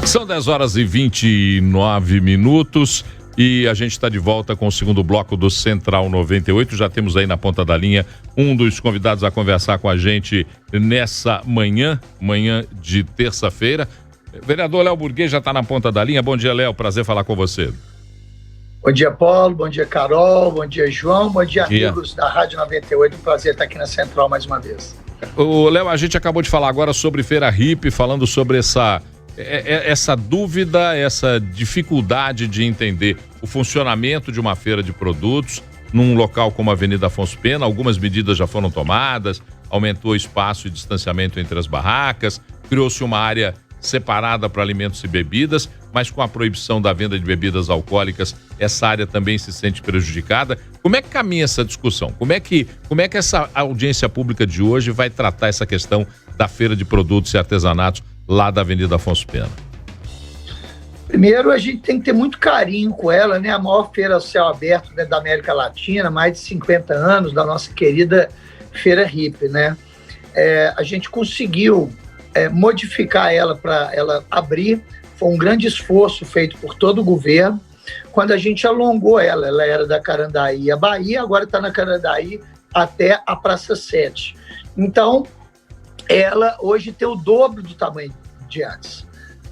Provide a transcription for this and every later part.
São 10h29 e a gente está de volta com o segundo bloco do Central 98. Já temos aí na ponta da linha um dos convidados a conversar com a gente nessa manhã de terça-feira. Vereador Léo Burguet já está na ponta da linha. Bom dia, Léo. Prazer falar com você. Bom dia, Paulo. Bom dia, Carol. Bom dia, João. Bom dia, amigos da Rádio 98. Um prazer estar aqui na Central mais uma vez. O Léo, a gente acabou de falar agora sobre Feira Hippie, falando sobre essa dúvida, essa dificuldade de entender o funcionamento de uma feira de produtos num local como a Avenida Afonso Pena. Algumas medidas já foram tomadas, aumentou o espaço e distanciamento entre as barracas, criou-se uma área separada para alimentos e bebidas, mas com a proibição da venda de bebidas alcoólicas, essa área também se sente prejudicada. Como é que caminha essa discussão? Como é que essa audiência pública de hoje vai tratar essa questão da feira de produtos e artesanatos lá da Avenida Afonso Pena? Primeiro, a gente tem que ter muito carinho com ela, né? A maior feira ao céu aberto, né, da América Latina, mais de 50 anos da nossa querida Feira Hippie, né? A gente conseguiu modificar ela para ela abrir. Foi um grande esforço feito por todo o governo. Quando a gente alongou ela era da Carandaí à Bahia, agora está na Carandaí até a Praça 7. Então, ela hoje tem o dobro do tamanho de antes.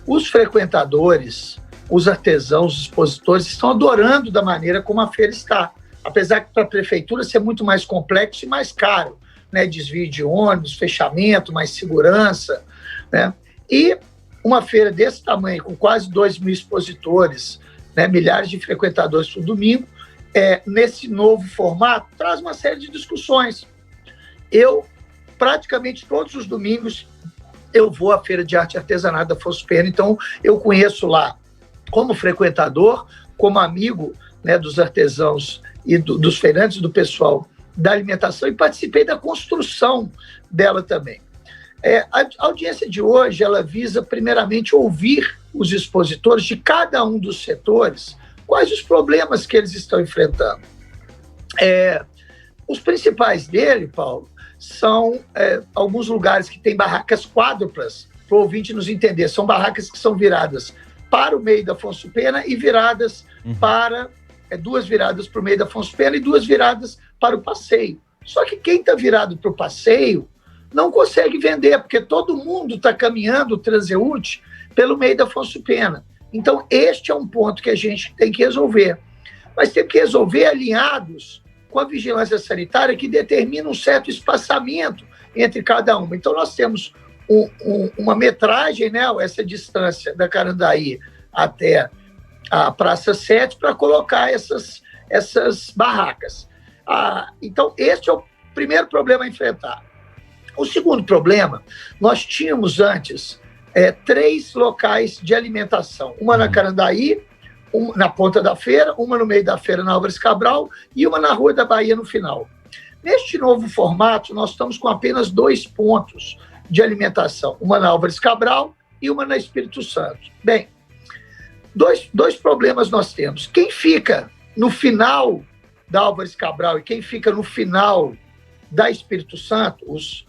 Os frequentadores, os artesãos, os expositores estão adorando da maneira como a feira está. Apesar que para a prefeitura ser muito mais complexo e mais caro, né? Desvio de ônibus, fechamento, mais segurança, né? E uma feira desse tamanho, com quase 2.000 expositores, né? Milhares de frequentadores por domingo, nesse novo formato, traz uma série de discussões. Eu, praticamente todos os domingos, eu vou à Feira de Arte e Artesanato da Afonso Pena, então eu conheço lá como frequentador, como amigo, né, dos artesãos e dos feirantes, do pessoal da alimentação, e participei da construção dela também. A audiência de hoje, ela visa primeiramente ouvir os expositores de cada um dos setores, quais os problemas que eles estão enfrentando. Os principais dele, Paulo, são alguns lugares que têm barracas quádruplas, para o ouvinte nos entender. São barracas que são viradas para o meio da Afonso Pena e viradas para... duas viradas para o meio da Afonso Pena e duas viradas para o passeio. Só que quem está virado para o passeio não consegue vender, porque todo mundo está caminhando, transeunte, pelo meio da Afonso Pena. Então, este é um ponto que a gente tem que resolver. Mas tem que resolver alinhados com a vigilância sanitária, que determina um certo espaçamento entre cada uma. Então, nós temos uma metragem, né, essa distância da Carandaí até a Praça 7, para colocar essas barracas. Então, este é o primeiro problema a enfrentar. O segundo problema, nós tínhamos antes 3 locais de alimentação. Uma na Carandaí, na ponta da feira, uma no meio da feira na Álvares Cabral e uma na Rua da Bahia no final. Neste novo formato, nós estamos com apenas 2 pontos de alimentação, uma na Álvares Cabral e uma na Espírito Santo. Bem, dois problemas nós temos. Quem fica no final da Álvares Cabral e quem fica no final da Espírito Santo, os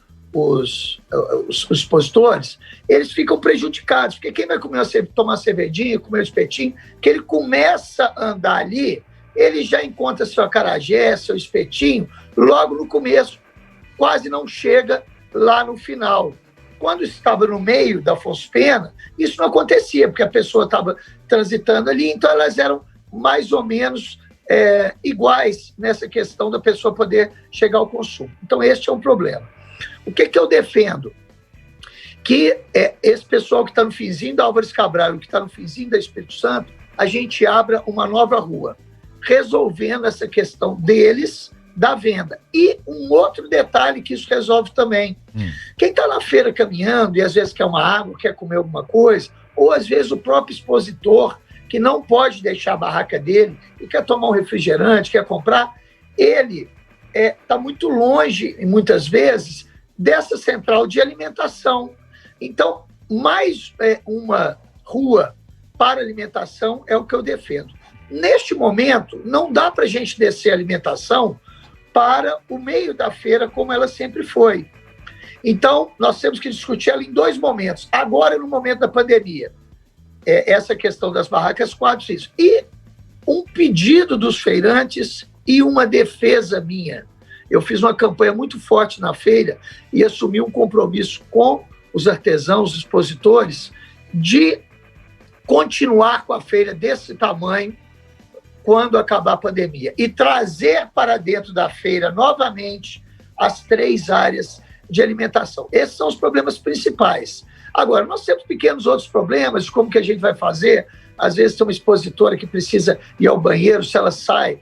expositores, eles ficam prejudicados, porque quem vai tomar cervejinha, comer um espetinho, que ele começa a andar ali, ele já encontra seu acarajé, seu espetinho, logo no começo, quase não chega lá no final. Quando estava no meio da Afonso Pena, isso não acontecia, porque a pessoa estava transitando ali, então elas eram mais ou menos iguais nessa questão da pessoa poder chegar ao consumo. Então, este é um problema. O que eu defendo? Que esse pessoal que está no finzinho da Álvares Cabral e que está no finzinho da Espírito Santo, a gente abra uma nova rua, resolvendo essa questão deles, da venda. E um outro detalhe que isso resolve também. Quem está na feira caminhando e às vezes quer uma água, quer comer alguma coisa, ou às vezes o próprio expositor, que não pode deixar a barraca dele e quer tomar um refrigerante, quer comprar, ele está muito longe, muitas vezes, dessa central de alimentação. Então, mais uma rua para alimentação é o que eu defendo. Neste momento, não dá para a gente descer a alimentação para o meio da feira, como ela sempre foi. Então, nós temos que discutir ela em 2 momentos. Agora, no momento da pandemia, essa questão das barracas, quadros isso. E um pedido dos feirantes e uma defesa minha. Eu fiz uma campanha muito forte na feira e assumi um compromisso com os artesãos, os expositores, de continuar com a feira desse tamanho quando acabar a pandemia e trazer para dentro da feira novamente as 3 áreas de alimentação. Esses são os problemas principais. Agora, nós temos pequenos outros problemas de como que a gente vai fazer. Às vezes tem uma expositora que precisa ir ao banheiro, se ela sai.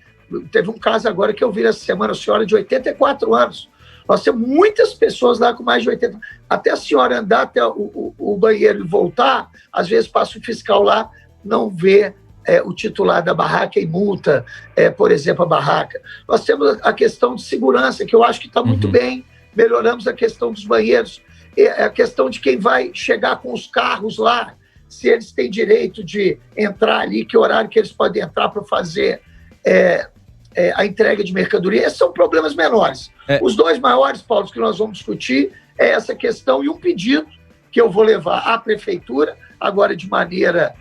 Teve um caso agora que eu vi essa semana, a senhora de 84 anos. Nós temos muitas pessoas lá com mais de 80 anos. Até a senhora andar até o banheiro e voltar, às vezes passa o fiscal lá, não vê o titular da barraca e multa, por exemplo, a barraca. Nós temos a questão de segurança, que eu acho que está muito bem. Melhoramos a questão dos banheiros. A questão de quem vai chegar com os carros lá, se eles têm direito de entrar ali, que horário que eles podem entrar para fazer a entrega de mercadoria. Esses são problemas menores. Os 2 maiores, Paulo, que nós vamos discutir é essa questão e um pedido que eu vou levar à prefeitura, agora de maneira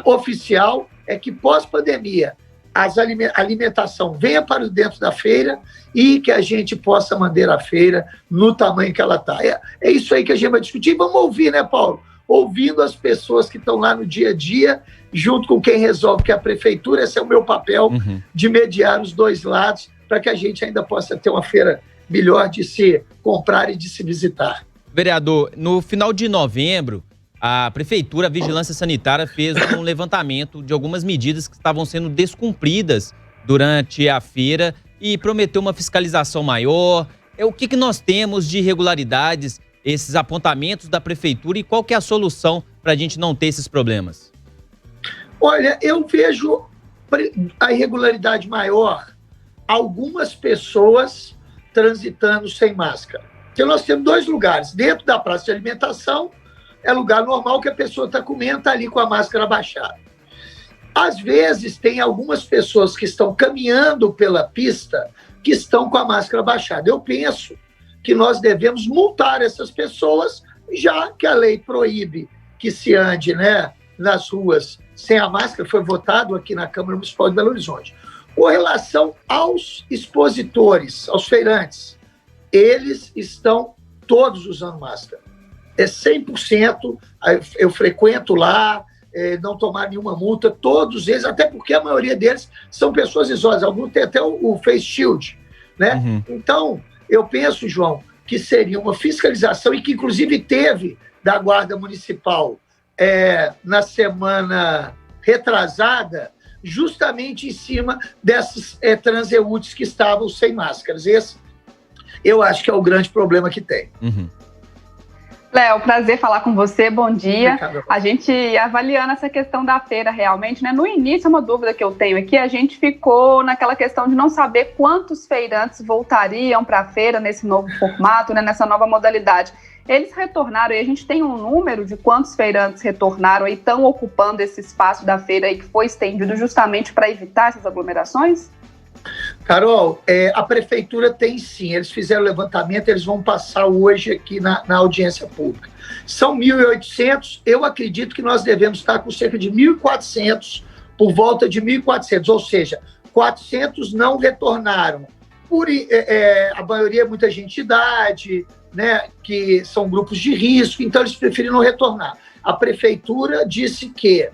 oficial, é que pós-pandemia a alimentação venha para dentro da feira e que a gente possa manter a feira no tamanho que ela está. É isso aí que a gente vai discutir. Vamos ouvir, né, Paulo? Ouvindo as pessoas que estão lá no dia a dia, junto com quem resolve, que é a prefeitura. Esse é o meu papel, de mediar os 2 lados, para que a gente ainda possa ter uma feira melhor de se comprar e de se visitar. Vereador, no final de novembro, a Prefeitura, a Vigilância Sanitária, fez um levantamento de algumas medidas que estavam sendo descumpridas durante a feira e prometeu uma fiscalização maior. O que nós temos de irregularidades, esses apontamentos da Prefeitura, e qual que é a solução para a gente não ter esses problemas? Olha, eu vejo a irregularidade maior, algumas pessoas transitando sem máscara. Então nós temos 2 lugares. Dentro da praça de alimentação, é lugar normal que a pessoa está comendo, está ali com a máscara abaixada. Às vezes, tem algumas pessoas que estão caminhando pela pista que estão com a máscara abaixada. Eu penso que nós devemos multar essas pessoas, já que a lei proíbe que se ande, né, nas ruas sem a máscara. Foi votado aqui na Câmara Municipal de Belo Horizonte. Com relação aos expositores, aos feirantes, eles estão todos usando máscara. É 100%, eu frequento lá, não tomar nenhuma multa, todos eles, até porque a maioria deles são pessoas idosas, alguns têm até o face shield, né? Então, eu penso, João, que seria uma fiscalização, e que inclusive teve da Guarda Municipal na semana retrasada, justamente em cima desses transeúntes que estavam sem máscaras. Esse, eu acho que é o grande problema que tem. Léo, prazer falar com você, bom dia. A gente avaliando essa questão da feira realmente, né? No início, uma dúvida que eu tenho aqui, a gente ficou naquela questão de não saber quantos feirantes voltariam para a feira nesse novo formato, né? Nessa nova modalidade. Eles retornaram, e a gente tem um número de quantos feirantes retornaram e estão ocupando esse espaço da feira aí que foi estendido justamente para evitar essas aglomerações? Carol, a prefeitura tem sim, eles fizeram o levantamento, eles vão passar hoje aqui na audiência pública. São 1.800, eu acredito que nós devemos estar com cerca de 1.400, por volta de 1.400, ou seja, 400 não retornaram. A maioria é muita gente de idade, né, que são grupos de risco, então eles preferiram retornar. A prefeitura disse que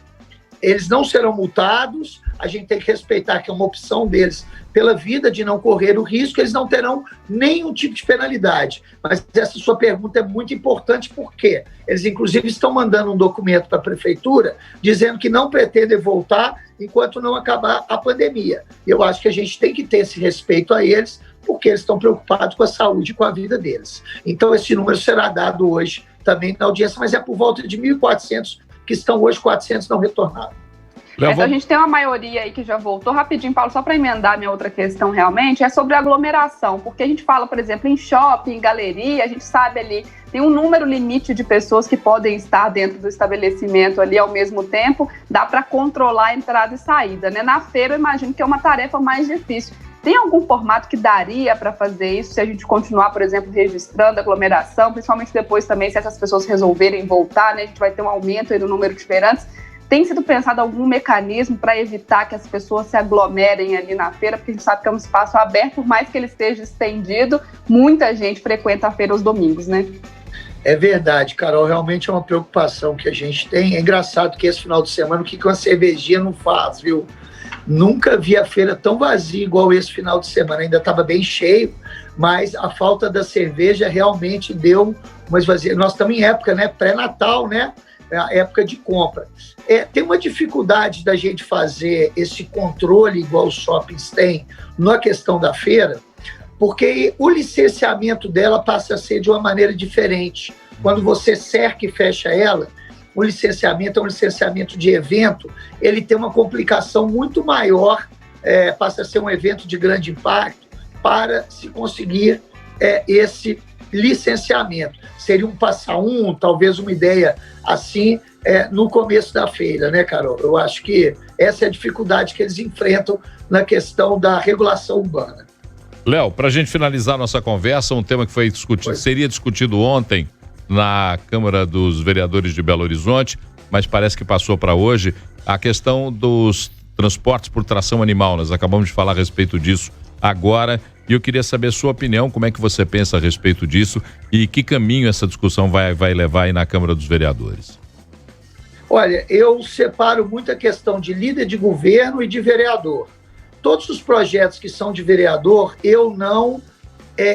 eles não serão multados, a gente tem que respeitar que é uma opção deles pela vida de não correr o risco, eles não terão nenhum tipo de penalidade. Mas essa sua pergunta é muito importante porque eles inclusive estão mandando um documento para a prefeitura dizendo que não pretendem voltar enquanto não acabar a pandemia. Eu acho que a gente tem que ter esse respeito a eles, porque eles estão preocupados com a saúde e com a vida deles. Então esse número será dado hoje também na audiência, mas é por volta de 1.400 que estão hoje, 400 não retornaram. Então a gente tem uma maioria aí que já voltou. Rapidinho, Paulo, só para emendar minha outra questão realmente, é sobre aglomeração, porque a gente fala, por exemplo, em shopping, em galeria, a gente sabe ali, tem um número limite de pessoas que podem estar dentro do estabelecimento ali ao mesmo tempo, dá para controlar a entrada e saída, né? Na feira eu imagino que é uma tarefa mais difícil. Tem algum formato que daria para fazer isso, se a gente continuar, por exemplo, registrando aglomeração, principalmente depois também, se essas pessoas resolverem voltar, né? A gente vai ter um aumento aí no número de feirantes. tem sido pensado algum mecanismo para evitar que as pessoas se aglomerem ali na feira, porque a gente sabe que é um espaço aberto, por mais que ele esteja estendido, muita gente frequenta a feira aos domingos, né? É verdade, Carol, realmente é uma preocupação que a gente tem. É engraçado que esse final de semana, o que uma cervejinha não faz, viu? Nunca vi a feira tão vazia igual esse final de semana, ainda estava bem cheio, mas a falta da cerveja realmente deu uma esvazia. Nós estamos em época, né, pré-natal, né, a época de compra. Tem uma dificuldade da gente fazer esse controle igual os shoppings têm na questão da feira, porque o licenciamento dela passa a ser de uma maneira diferente. Quando você cerca e fecha ela, o licenciamento é um licenciamento de evento, ele tem uma complicação muito maior, passa a ser um evento de grande impacto para se conseguir esse licenciamento. Seria um passa um, talvez uma ideia assim, no começo da feira, né, Carol? Eu acho que essa é a dificuldade que eles enfrentam na questão da regulação urbana. Léo, para a gente finalizar nossa conversa, um tema que foi discutido, seria discutido ontem na Câmara dos Vereadores de Belo Horizonte, mas parece que passou para hoje, a questão dos transportes por tração animal. Nós acabamos de falar a respeito disso agora e eu queria saber a sua opinião, como é que você pensa a respeito disso e que caminho essa discussão vai levar aí na Câmara dos Vereadores. Olha, eu separo muito a questão de líder de governo e de vereador. Todos os projetos que são de vereador, eu não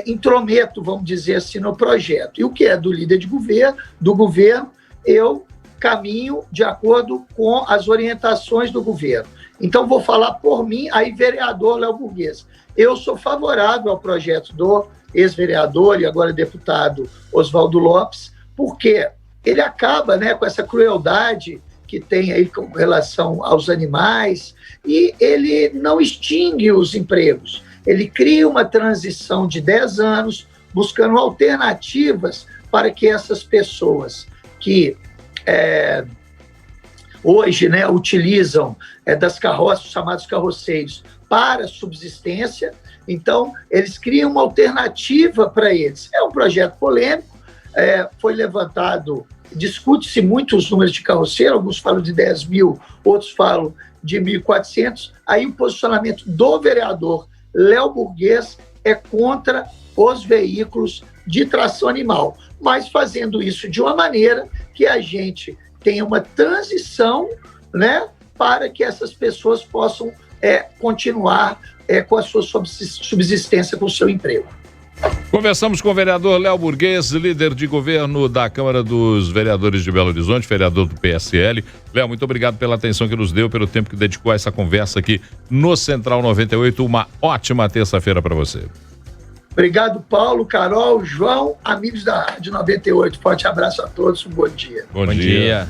intrometo, vamos dizer assim, no projeto. E o que é do líder de governo, eu caminho de acordo com as orientações do governo. Então, vou falar por mim, aí vereador Léo Burguês. Eu sou favorável ao projeto do ex-vereador e agora deputado Oswaldo Lopes, porque ele acaba, né, com essa crueldade que tem aí com relação aos animais, e ele não extingue os empregos. Ele cria uma transição de 10 anos, buscando alternativas para que essas pessoas que hoje, né, utilizam das carroças, chamados carroceiros, para subsistência. Então, eles criam uma alternativa para eles. É um projeto polêmico, foi levantado, discute-se muito os números de carroceiro, alguns falam de 10 mil, outros falam de 1.400. Aí o posicionamento do vereador Léo Burguês é contra os veículos de tração animal, mas fazendo isso de uma maneira que a gente tenha uma transição, né, para que essas pessoas possam continuar com a sua subsistência, com o seu emprego. Conversamos com o vereador Léo Burguês, líder de governo da Câmara dos Vereadores de Belo Horizonte, vereador do PSL. Léo, muito obrigado pela atenção que nos deu, pelo tempo que dedicou a essa conversa aqui no Central 98. Uma ótima terça-feira para você. Obrigado, Paulo, Carol, João, amigos da Rádio 98. Forte abraço a todos, um bom dia. Bom dia.